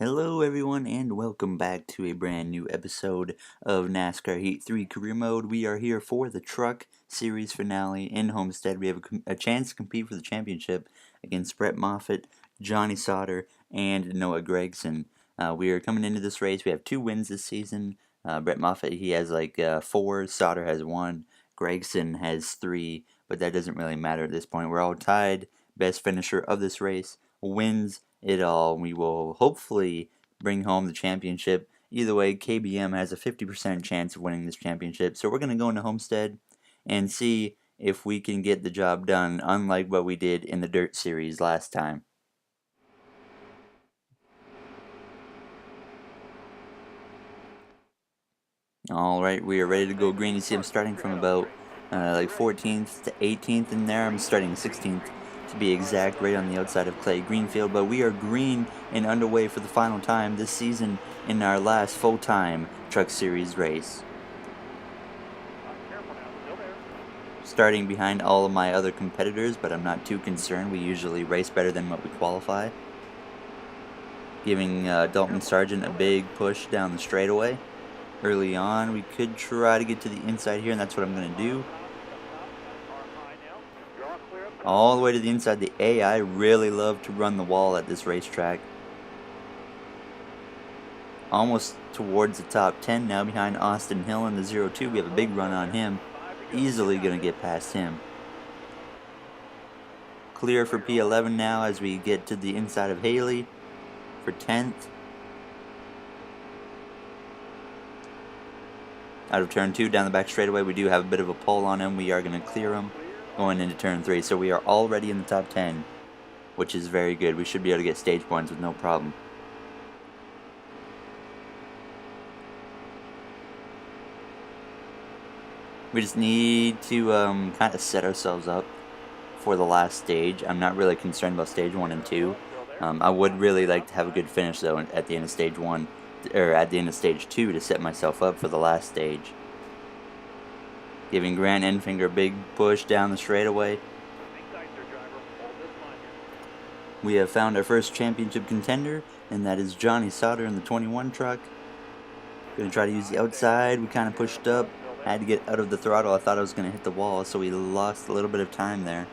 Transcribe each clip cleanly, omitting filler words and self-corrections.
Hello everyone and welcome back to a brand new episode of NASCAR Heat 3 Career Mode. We are here for the Truck Series finale in Homestead. We have a chance to compete for the championship against Brett Moffitt, Johnny Sauter, and Noah Gragson. We are coming into this race. We have 2 wins this season. Brett Moffitt, he has 4, Sauter has 1, Gragson has 3, but that doesn't really matter at this point. We're all tied. Best finisher of this race wins it all. We will hopefully bring home the championship. Either way, KBM has a 50% chance of winning this championship. So we're going to go into Homestead and see if we can get the job done, unlike what we did in the Dirt Series last time. Alright, we are ready to go green. You see I'm starting from about 14th to 18th in there. I'm starting 16th to be exact, right on the outside of Clay Greenfield. But we are green and underway for the final time this season in our last full-time Truck Series race. Starting behind all of my other competitors, but I'm not too concerned. We usually race better than what we qualify. Giving Dalton Sargent a big push down the straightaway. Early on, we could try to get to the inside here, and that's what I'm going to do. All the way to the inside. The AI really love to run the wall at this racetrack. Almost towards the top 10 now, behind Austin Hill in the 0-2. We have a big run on him. Easily going to get past him. Clear for P11 now as we get to the inside of Haley for 10th. Out of turn 2, down the back straightaway, we do have a bit of a pull on him. We are going to clear him going into turn 3. So we are already in the top 10, which is very good. We should be able to get stage points with no problem. We just need to kind of set ourselves up for the last stage. I'm not really concerned about stage 1 and 2. I would really like to have a good finish, though, at the end of stage 1. Or at the end of stage 2 to set myself up for the last stage. Giving Grant Enfinger a big push down the straightaway. We have found our first championship contender, and that is Johnny Sauter in the 21 truck. Gonna try to use the outside. We kind of pushed up. Had to get out of the throttle. I thought I was gonna hit the wall, so we lost a little bit of time there.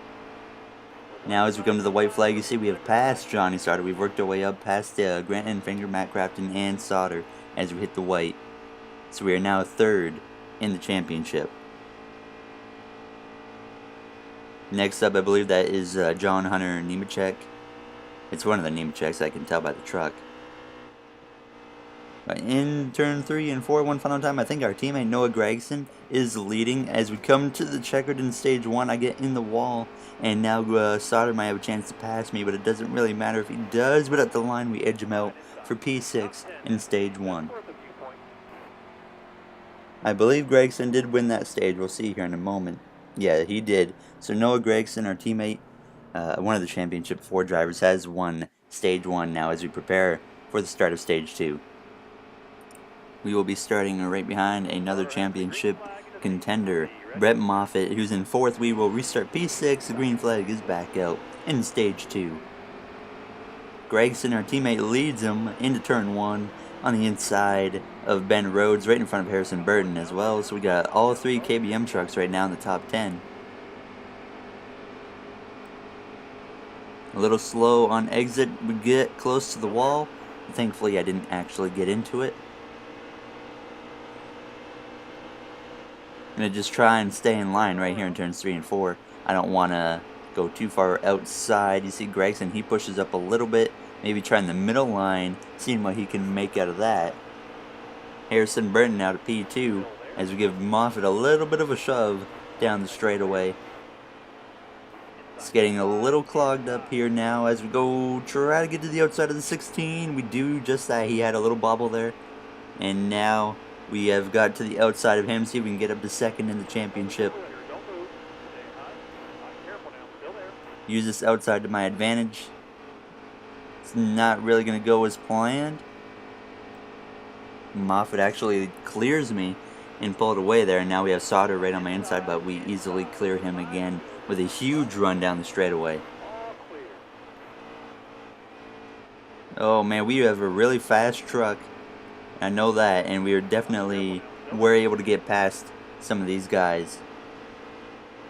Now as we come to the white flag, you see we have passed Johnny Sauter. We've worked our way up past Grant Enfinger, Matt Crafton, and Sauter as we hit the white. So we are now 3rd in the championship. Next up, I believe that is John Hunter Nemechek. It's one of the Nemecheks, I can tell by the truck. In turn 3 and 4, one final time, I think our teammate Noah Gragson is leading. As we come to the checkered in stage 1, I get in the wall, and now Sauter might have a chance to pass me, but it doesn't really matter if he does. But at the line, we edge him out for P6 in stage 1. I believe Gragson did win that stage. We'll see here in a moment. Yeah, he did. So Noah Gragson, our teammate, one of the Championship 4 drivers, has won stage 1 now as we prepare for the start of stage 2. We will be starting right behind another championship contender, Brett Moffitt, who's in 4th. We will restart P6. The green flag is back out in stage 2. Gragson, our teammate, leads him into turn 1 on the inside of Ben Rhodes, right in front of Harrison Burton as well. So we got all 3 KBM trucks right now in the top 10. A little slow on exit. We get close to the wall. Thankfully, I didn't actually get into it. I'm going to just try and stay in line right here in turns 3 and 4. I don't want to go too far outside. You see Gragson, he pushes up a little bit. Maybe trying the middle line, seeing what he can make out of that. Harrison Burton now to P2 as we give Moffitt a little bit of a shove down the straightaway. It's getting a little clogged up here now as we go try to get to the outside of the 16. We do just that. He had a little bobble there. And now we have got to the outside of him. See if we can get up to 2nd in the championship. Use this outside to my advantage. It's not really going to go as planned. Moffitt actually clears me and pulled away there. And now we have Sauter right on my inside, but we easily clear him again with a huge run down the straightaway. Oh man, we have a really fast truck. I know that, and we were able to get past some of these guys.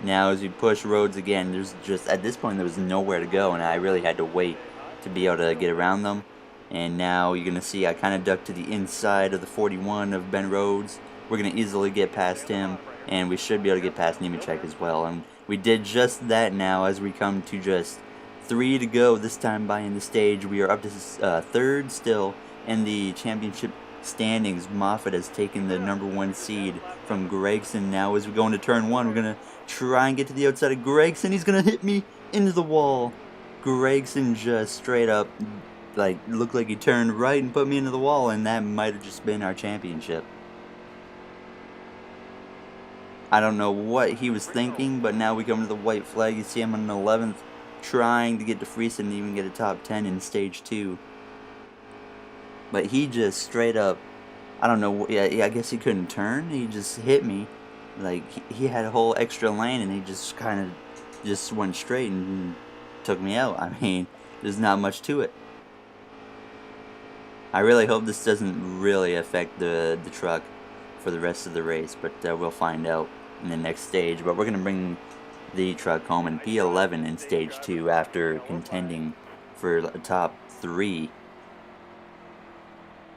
Now as we push roads again, there's just, at this point there was nowhere to go, and I really had to wait to be able to get around them. And now you're going to see I kind of ducked to the inside of the 41 of Ben Rhodes. We're going to easily get past him, and we should be able to get past Nemechek as well. And we did just that now as we come to just 3 to go this time by in the stage. We are up to third still in the championship standings. Moffitt has taken the #1 seed from Gregson. Now as we go into turn 1, we're going to try and get to the outside of Gregson. He's going to hit me into the wall. Gregson just straight up, like, looked like he turned right and put me into the wall, and that might have just been our championship. I don't know what he was thinking, but now we come to the white flag. You see him on the 11th trying to get to Friesen and even get a top 10 in stage 2. But he just straight up, I don't know, yeah, I guess he couldn't turn. He just hit me. Like, he had a whole extra lane, and he just kind of just went straight and took me out. I mean, there's not much to it. I really hope this doesn't really affect the truck for the rest of the race, but we'll find out in the next stage. But we're going to bring the truck home in P11 in stage 2 after contending for the top 3.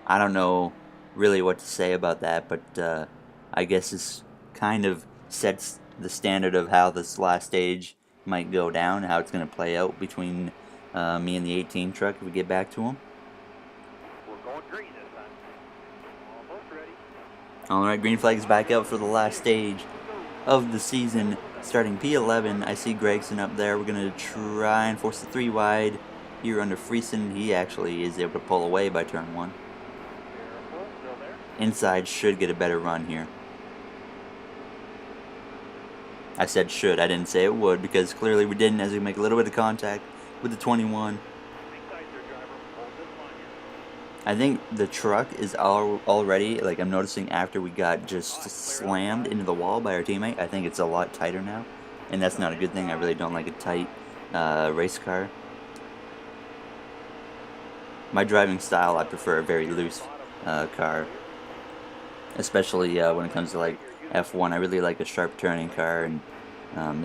I don't know really what to say about that, but I guess this kind of sets the standard of how this last stage might go down, how it's going to play out between me and the 18 truck if we get back to him. We're going green this time. Almost ready. Alright, green flag is back out for the last stage of the season. Starting P11, I see Gregson up there. We're going to try and force the 3 wide here under Friesen. He actually is able to pull away by turn 1. Inside should get a better run here. I said should, I didn't say it would, because clearly we didn't as we make a little bit of contact with the 21. I think the truck is already, like, I'm noticing after we got just slammed into the wall by our teammate, I think it's a lot tighter now, and that's not a good thing. I really don't like a tight race car. My driving style, I prefer a very loose car, especially when it comes to like F1. I really like a sharp turning car, and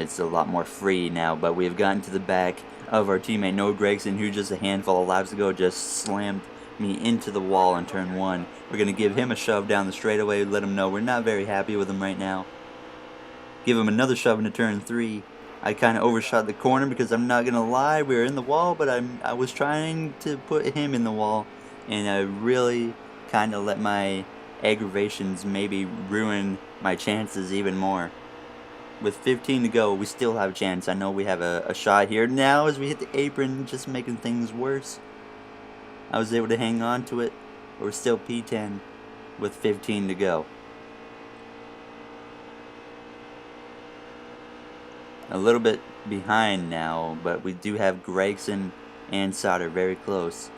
it's a lot more free now. But we have gotten to the back of our teammate Noah Gregson, who just a handful of laps ago just slammed me into the wall on turn 1. We're going to give him a shove down the straightaway, let him know we're not very happy with him right now. Give him another shove into turn 3. I kind of overshot the corner because I'm not going to lie, we were in the wall, but I was trying to put him in the wall, and I really kind of let my aggravations maybe ruin my chances even more. With 15 to go, we still have a chance. I know we have a shot here. Now as we hit the apron, just making things worse. I was able to hang on to it, but we're still P10 with 15 to go. A little bit behind now, but we do have Gregson and Sauter very close.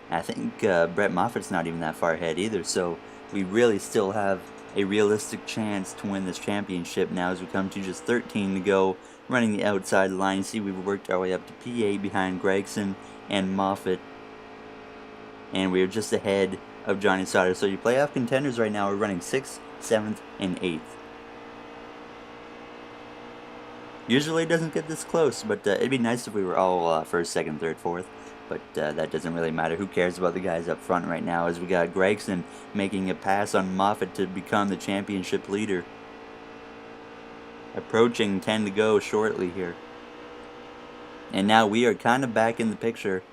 I think Brett Moffitt's not even that far ahead either, so we really still have a realistic chance to win this championship now as we come to just 13 to go, running the outside line. You see, we've worked our way up to P8 behind Gregson and Moffitt, and we're just ahead of Johnny Sauter. So your playoff contenders right now are running 6th, 7th, and 8th. Usually it doesn't get this close, but it'd be nice if we were all 1st, 2nd, 3rd, 4th. But that doesn't really matter. Who cares about the guys up front right now, as we got Gregson making a pass on Moffitt to become the championship leader. Approaching 10 to go shortly here. And now we are kind of back in the picture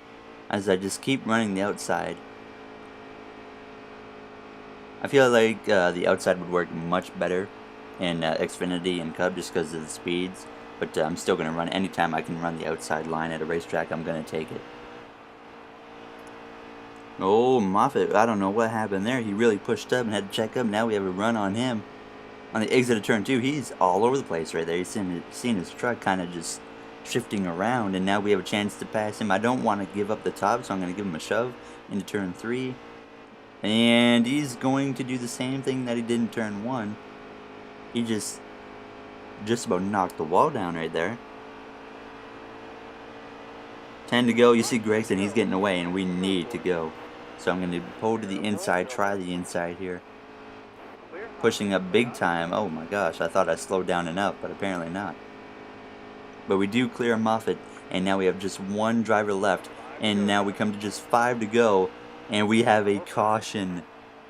as I just keep running the outside. I feel like the outside would work much better in Xfinity and Cup just because of the speeds. But I'm still going to run. Anytime I can run the outside line at a racetrack, I'm going to take it. Oh, Moffitt, I don't know what happened there. He really pushed up and had to check up. Now we have a run on him. On the exit of turn 2, he's all over the place right there. He's seen his truck kind of just shifting around, and now we have a chance to pass him. I don't want to give up the top, so I'm going to give him a shove into turn 3. And he's going to do the same thing that he did in turn 1. He just about knocked the wall down right there. 10 to go. You see Gregson, he's getting away, and we need to go. So I'm going to pull to the inside, try the inside here. Pushing up big time. Oh my gosh, I thought I slowed down enough, but apparently not. But we do clear Moffitt, and now we have just one driver left. And now we come to just 5 to go, and we have a caution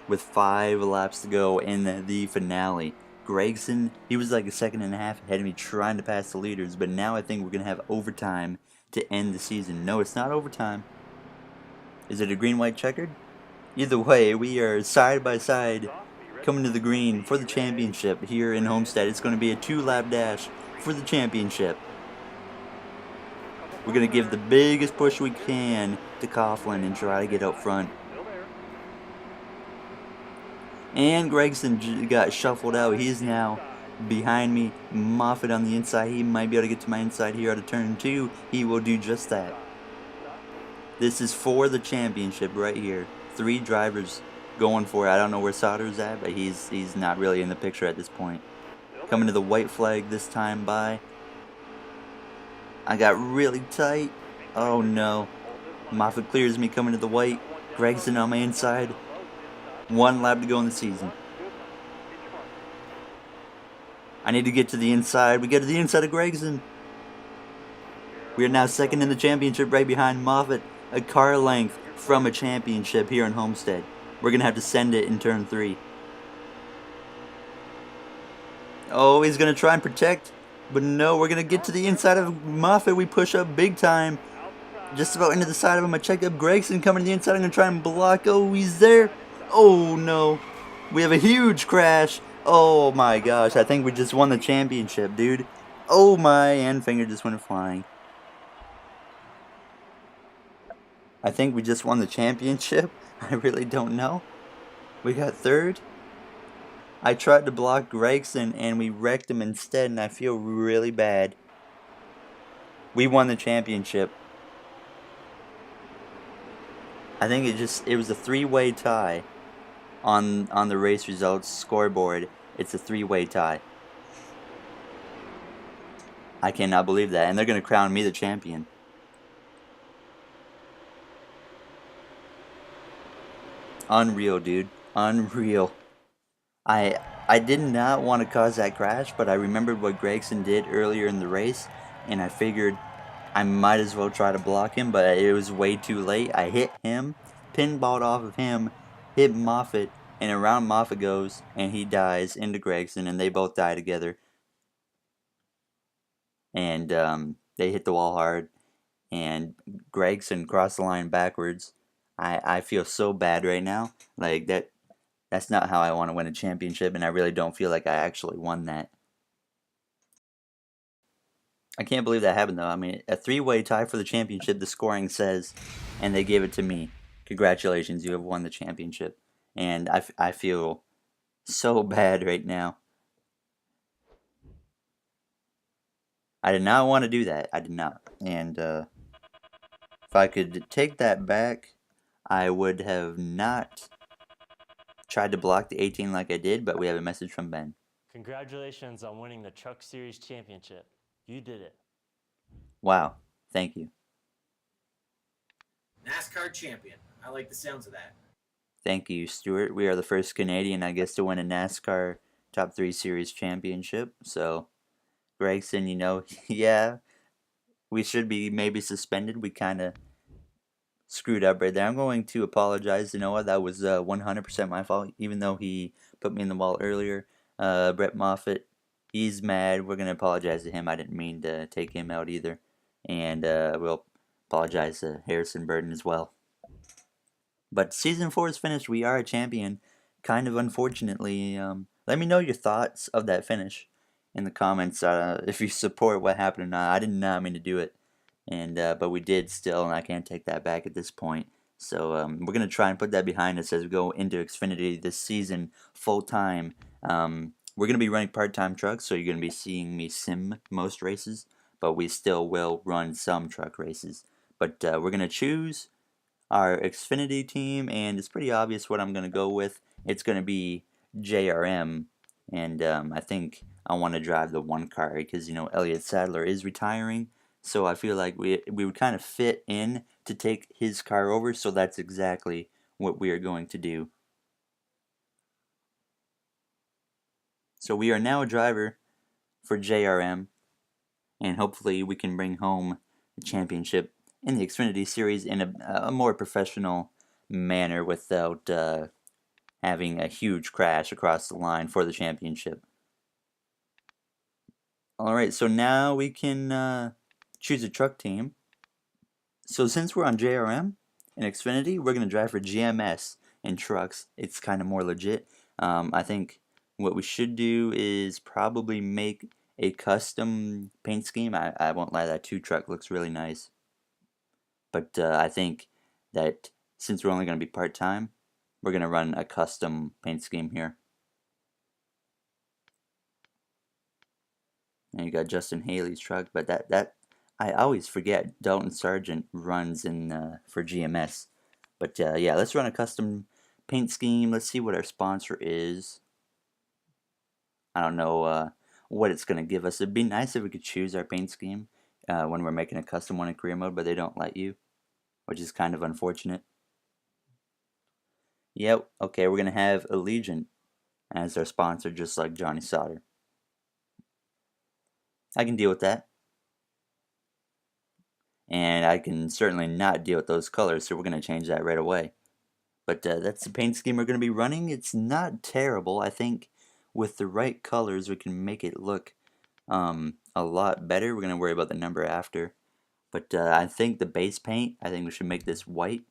with 5 laps to go in the finale. Gregson, he was like a second and a half ahead of me trying to pass the leaders, but now I think we're going to have overtime to end the season. No, it's not overtime. Is it a green-white checkered? Either way, we are side by side coming to the green for the championship here in Homestead. It's going to be a 2-lap dash for the championship. We're going to give the biggest push we can to Coughlin and try to get up front. And Gregson got shuffled out. He's now behind me. Moffitt on the inside. He might be able to get to my inside here out of turn 2. He will do just that. This is for the championship right here. 3 drivers going for it. I don't know where Sauter's at, but he's not really in the picture at this point. Coming to the white flag this time by. I got really tight. Oh no. Moffitt clears me coming to the white. Gregson on my inside. 1 lap to go in the season. I need to get to the inside. We get to the inside of Gregson. We are now second in the championship right behind Moffitt. A car length from a championship here in Homestead. We're going to have to send it in turn 3. Oh, he's going to try and protect. But no, we're going to get to the inside of Moffitt. We push up big time. Just about into the side of him. I check up Gregson coming to the inside. I'm going to try and block. Oh, he's there. Oh, no. We have a huge crash. Oh, my gosh. I think we just won the championship, dude. Oh, my end finger just went flying. I think we just won the championship. I really don't know. We got 3rd. I tried to block Gregson and we wrecked him instead, and I feel really bad. We won the championship. I think it was a 3-way tie on the race results scoreboard. It's a 3-way tie. I cannot believe that, and they're going to crown me the champion. Unreal, dude. Unreal. I did not want to cause that crash, but I remembered what Gregson did earlier in the race, and I figured I might as well try to block him, but it was way too late. I hit him, pinballed off of him, hit Moffitt, and around Moffitt goes, and he dies into Gregson, and they both die together. And they hit the wall hard, and Gregson crossed the line backwards. I feel so bad right now. Like, that's not how I want to win a championship, and I really don't feel like I actually won that. I can't believe that happened, though. I mean, a 3-way tie for the championship, the scoring says, and they gave it to me. Congratulations, you have won the championship. And I feel so bad right now. I did not want to do that. I did not. And if I could take that back, I would have not tried to block the 18 like I did, but we have a message from Ben. Congratulations on winning the Truck Series Championship. You did it. Wow. Thank you. NASCAR champion. I like the sounds of that. Thank you, Stuart. We are the first Canadian, I guess, to win a NASCAR Top 3 Series Championship. So, Gregson, yeah, we should be maybe suspended. We kind of screwed up right there. I'm going to apologize to Noah. That was 100% my fault, even though he put me in the wall earlier. Brett Moffitt, he's mad. We're going to apologize to him. I didn't mean to take him out either. And we'll apologize to Harrison Burton as well. But Season 4 is finished. We are a champion. Kind of unfortunately. Let me know your thoughts of that finish in the comments. If you support what happened or not. I did not mean to do it. But we did still, and I can't take that back at this point. So we're going to try and put that behind us as we go into Xfinity this season full-time. We're going to be running part-time trucks, so you're going to be seeing me sim most races, but we still will run some truck races. But we're going to choose our Xfinity team, and it's pretty obvious what I'm going to go with. It's going to be JRM, and I think I want to drive the one car because, Elliott Sadler is retiring. So I feel like we would kind of fit in to take his car over, so that's exactly what we are going to do. So we are now a driver for JRM, and hopefully we can bring home the championship in the Xfinity Series in a more professional manner without having a huge crash across the line for the championship. Alright, so now we can choose a truck team. So since we're on JRM and Xfinity, we're going to drive for GMS in trucks. It's kind of more legit. I think what we should do is probably make a custom paint scheme. I won't lie, that 2 truck looks really nice. But I think that since we're only going to be part-time, we're going to run a custom paint scheme here. And you got Justin Haley's truck, but that I always forget Dalton Sargent runs in for GMS. But yeah, let's run a custom paint scheme. Let's see what our sponsor is. I don't know what it's going to give us. It'd be nice if we could choose our paint scheme when we're making a custom one in career mode, but they don't let you, which is kind of unfortunate. Yep, okay, we're going to have Allegiant as our sponsor, just like Johnny Sauter. I can deal with that. And I can certainly not deal with those colors, so we're going to change that right away. But that's the paint scheme we're going to be running. It's not terrible. I think with the right colors, we can make it look a lot better. We're going to worry about the number after. But I think the base paint, I think we should make this white.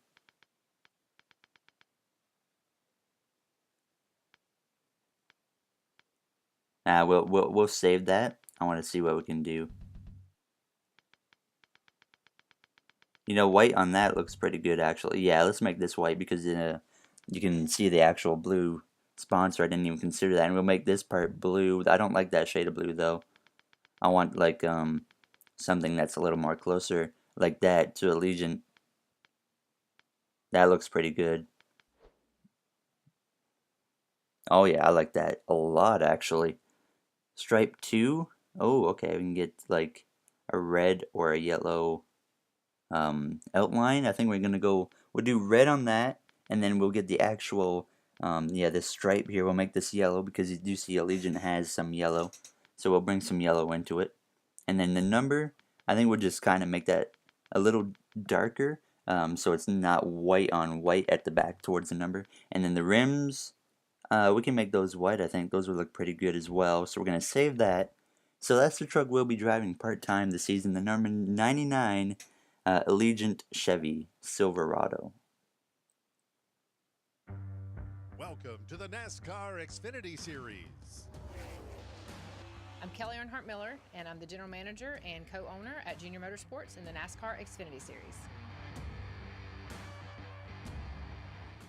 We'll save that. I want to see what we can do. You know, white on that looks pretty good, actually. Yeah, let's make this white because you can see the actual blue sponsor. I didn't even consider that. And we'll make this part blue. I don't like that shade of blue, though. I want, like, something that's a little more closer, like that, to Allegiant. That looks pretty good. Oh, yeah, I like that a lot, actually. Stripe 2. Oh, okay, we can get, like, a red or a yellow outline. I think we're gonna we'll do red on that, and then we'll get the actual this stripe here. We'll make this yellow because you do see Allegiant has some yellow, so we'll bring some yellow into it. And then the number, I think we'll just kind of make that a little darker, so it's not white on white at the back towards the number. And then the rims, we can make those white. I think those would look pretty good as well, so we're gonna save that. So that's the truck we'll be driving part-time this season, the number 99 Allegiant Chevy Silverado. Welcome to the NASCAR Xfinity Series. I'm Kelly Earnhardt Miller, and I'm the general manager and co-owner at Junior Motorsports in the NASCAR Xfinity Series.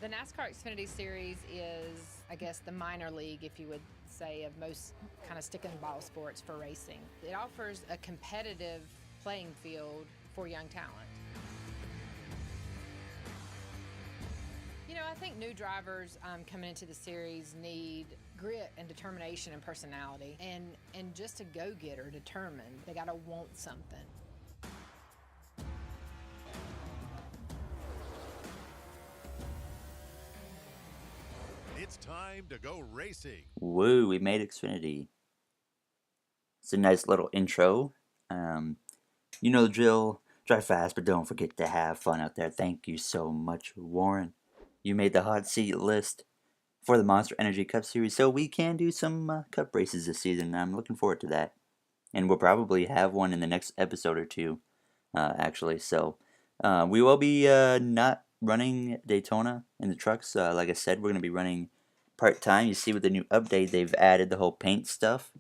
The NASCAR Xfinity Series is, I guess, the minor league, if you would say, of most kind of stick-and-ball sports for racing. It offers a competitive playing field for young talent. You know, I think new drivers coming into the series need grit and determination and personality, and just a go-getter, determined. They gotta want something. It's time to go racing. Woo, we made Xfinity. It's a nice little intro. You know the drill. Drive fast, but don't forget to have fun out there. Thank you so much, Warren. You made the hot seat list for the Monster Energy Cup Series, so we can do some cup races this season. I'm looking forward to that. And we'll probably have one in the next episode or two, actually. So we will be not running Daytona in the trucks. Like I said, we're going to be running part-time. You see with the new update, they've added the whole paint stuff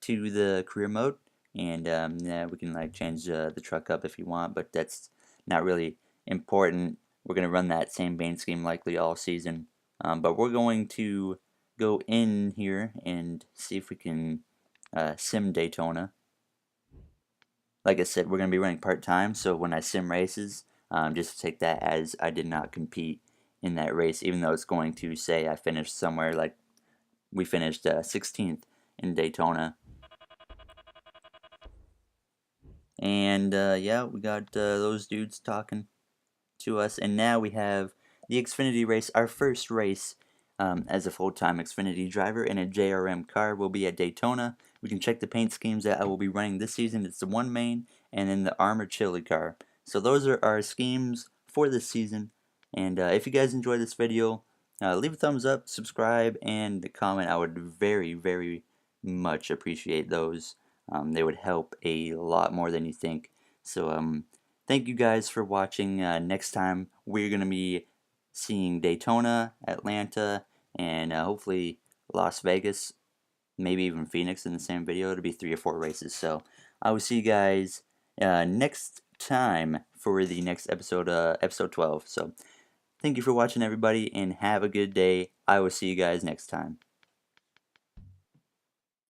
to the career mode. And yeah, we can like change the truck up if you want, but that's not really important. We're going to run that same paint scheme likely all season. But we're going to go in here and see if we can sim Daytona. Like I said, we're going to be running part-time, so when I sim races, just take that as I did not compete in that race, even though it's going to say I finished somewhere, like we finished 16th in Daytona. And yeah, we got those dudes talking to us, and now we have the Xfinity race, our first race as a full-time Xfinity driver in a JRM car will be at Daytona. We can check the paint schemes that I will be running this season. It's the one main and then the Armor Chili car. So those are our schemes for this season. And if you guys enjoyed this video, leave a thumbs up, subscribe, and comment. I would very, very much appreciate those. They would help a lot more than you think. So thank you guys for watching. Next time we're going to be seeing Daytona, Atlanta, and hopefully Las Vegas, maybe even Phoenix in the same video. It'll be 3 or 4 races. So I will see you guys next time for the next episode, episode 12. So thank you for watching, everybody, and have a good day. I will see you guys next time.